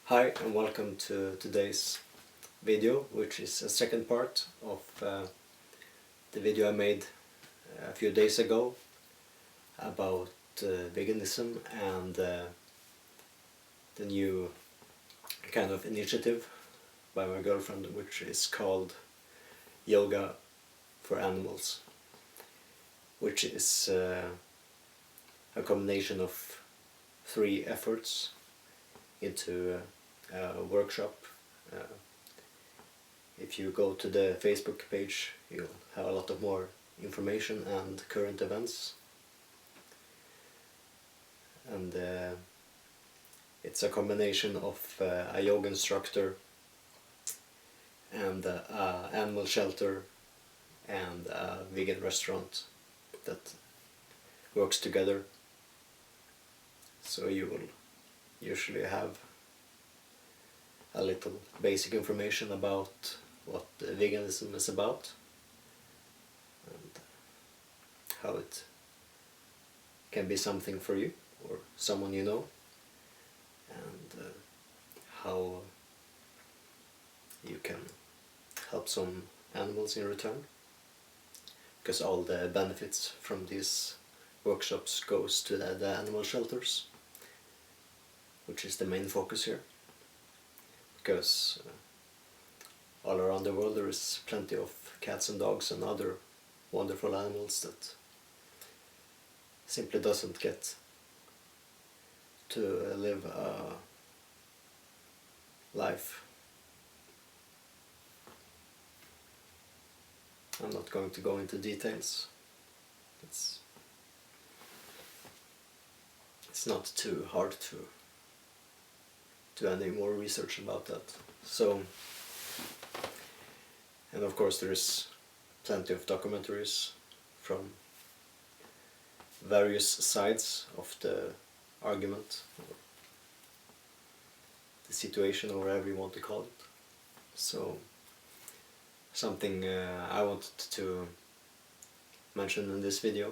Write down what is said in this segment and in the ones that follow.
Hi and welcome to today's video, which is a second part of the video I made a few days ago about veganism and the new kind of initiative by my girlfriend, which is called Yoga for Animals, which is a combination of 3 efforts into a workshop. If you go to the Facebook page, you'll have a lot of more information and current events. And it's a combination of a yoga instructor and an animal shelter and a vegan restaurant that works together. So you will usually have a little basic information about what veganism is about and how it can be something for you or someone you know, and how you can help some animals in return, because all the benefits from these workshops goes to the animal shelters, which is the main focus here, because all around the world there is plenty of cats and dogs and other wonderful animals that simply doesn't get to live a life. I'm not going to go into details. It's not too hard to do any more research about that. So, and of course there is plenty of documentaries from various sides of the argument, or the situation, or whatever you want to call it. So something I wanted to mention in this video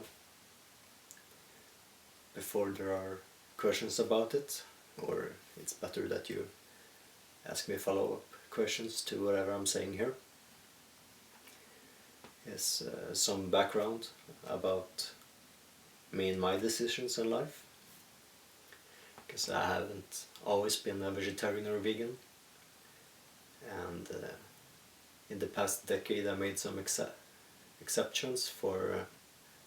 before there are questions about it, or it's better that you ask me follow-up questions to whatever I'm saying here, is some background about me and my decisions in life, because I haven't always been a vegetarian or vegan, and in the past decade I made some exceptions for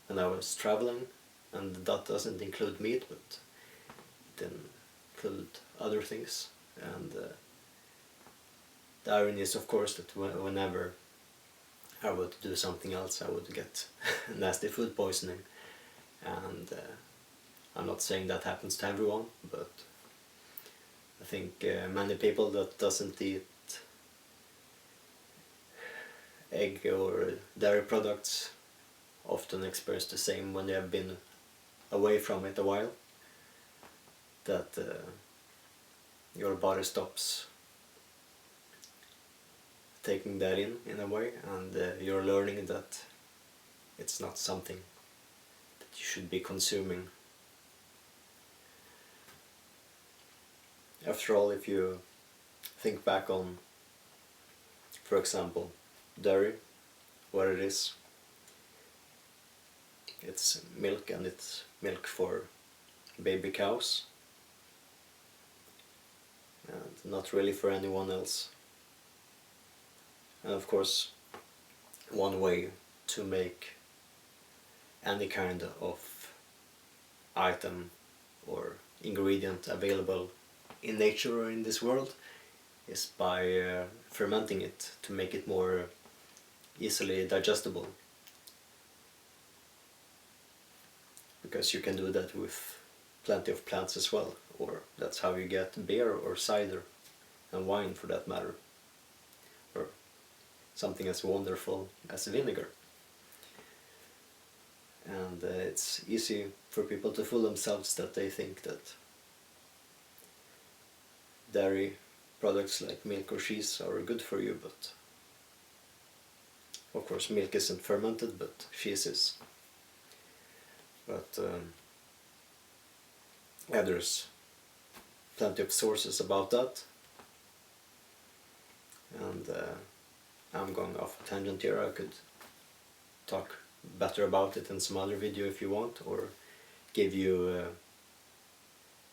when I was traveling, and that doesn't include meat, but it include other things. And the irony is, of course, that whenever I would do something else I would get nasty food poisoning, and I'm not saying that happens to everyone, but I think many people that doesn't eat egg or dairy products often experience the same when they have been away from it a while, that your body stops taking that in a way, and you're learning that it's not something that you should be consuming. After all, if you think back on, for example, dairy, what it is, it's milk, and it's milk for baby cows, and not really for anyone else. And of course, one way to make any kind of item or ingredient available in nature or in this world is by fermenting it to make it more easily digestible, because you can do that with plenty of plants as well, or that's how you get beer or cider and wine, for that matter, or something as wonderful as vinegar. And it's easy for people to fool themselves that they think that dairy products like milk or cheese are good for you, but of course milk isn't fermented, but cheese is. But yeah, there's plenty of sources about that, and I'm going off a tangent here. I could talk better about it in some other video if you want, or give you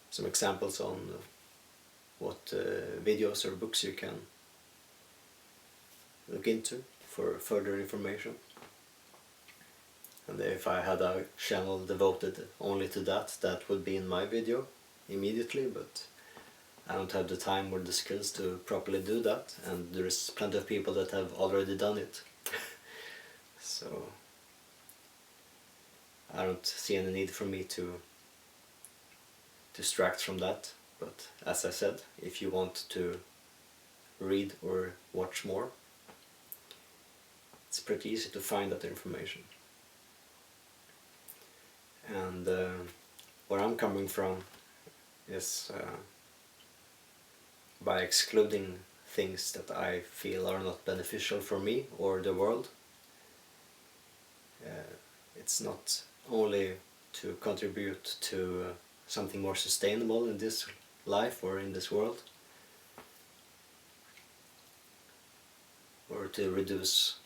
some examples on what videos or books you can look into for further information. And if I had a channel devoted only to that, that would be in my video immediately, but I don't have the time or the skills to properly do that, and there's plenty of people that have already done it. So I don't see any need for me to distract from that. But as I said, if you want to read or watch more, it's pretty easy to find that information. And where I'm coming from is by excluding things that I feel are not beneficial for me or the world. It's not only to contribute to something more sustainable in this life or in this world, or to reduce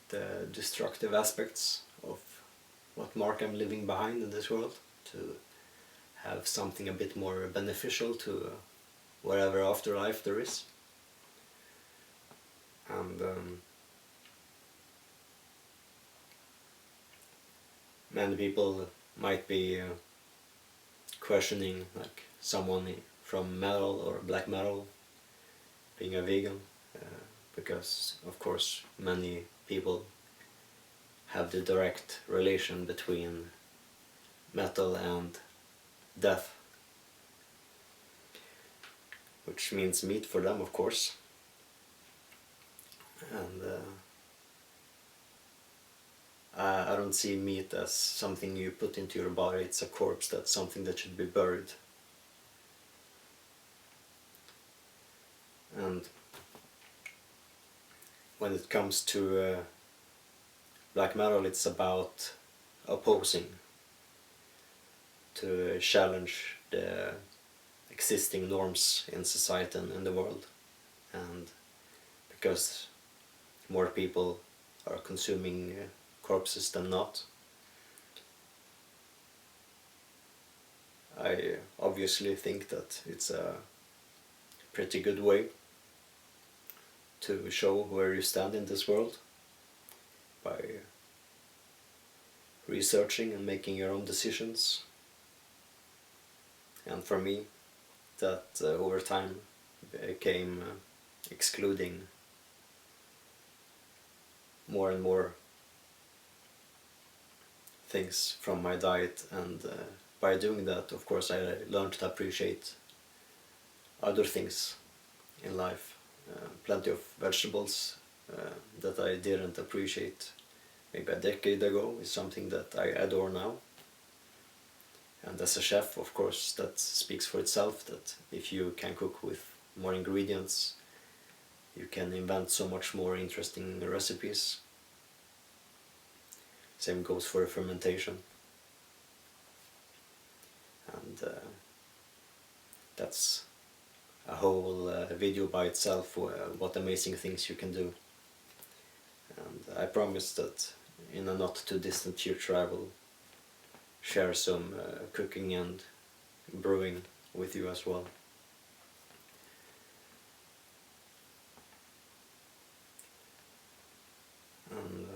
the destructive aspects of what mark I'm leaving behind in this world, to have something a bit more beneficial to whatever afterlife there is. And many people might be questioning, like someone from metal or black metal being a vegan, because of course many people have the direct relation between metal and death, which means meat for them, of course. And I don't see meat as something you put into your body. It's a corpse. That's something that should be buried. And when it comes to black metal, it's about opposing, to challenge the existing norms in society and in the world. And because more people are consuming corpses than not, I obviously think that it's a pretty good way to show where you stand in this world, by researching and making your own decisions. And for me, that over time became excluding more and more things from my diet, and by doing that, of course, I learned to appreciate other things in life. Plenty of vegetables that I didn't appreciate maybe a decade ago is something that I adore now. And as a chef, of course, that speaks for itself, that if you can cook with more ingredients, you can invent so much more interesting recipes. Same goes for fermentation. And that's a whole video by itself, what amazing things you can do. And I promise that in a not too distant future I will share some cooking and brewing with you as well. And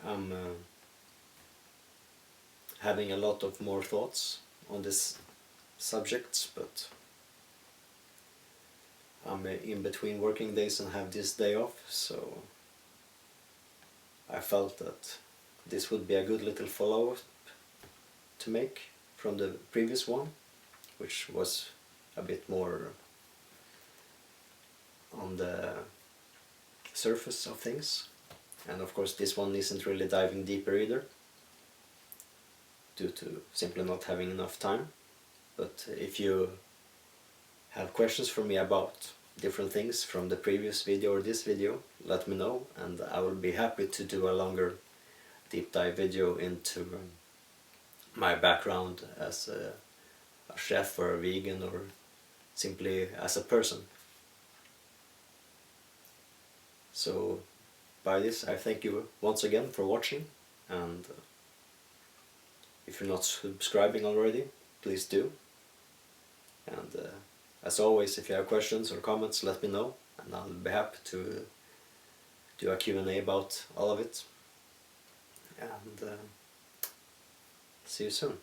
I'm having a lot of more thoughts on this subject, but I'm in between working days and have this day off, so I felt that this would be a good little follow-up to make from the previous one, which was a bit more on the surface of things. And of course this one isn't really diving deeper either, due to simply not having enough time. But if you have questions for me about different things from the previous video or this video, let me know, and I will be happy to do a longer deep dive video into my background as a chef or a vegan, or simply as a person. So by this I thank you once again for watching, and if you're not subscribing already, please do. And as always, if you have questions or comments, let me know, and I'll be happy to do a Q&A about all of it. And see you soon.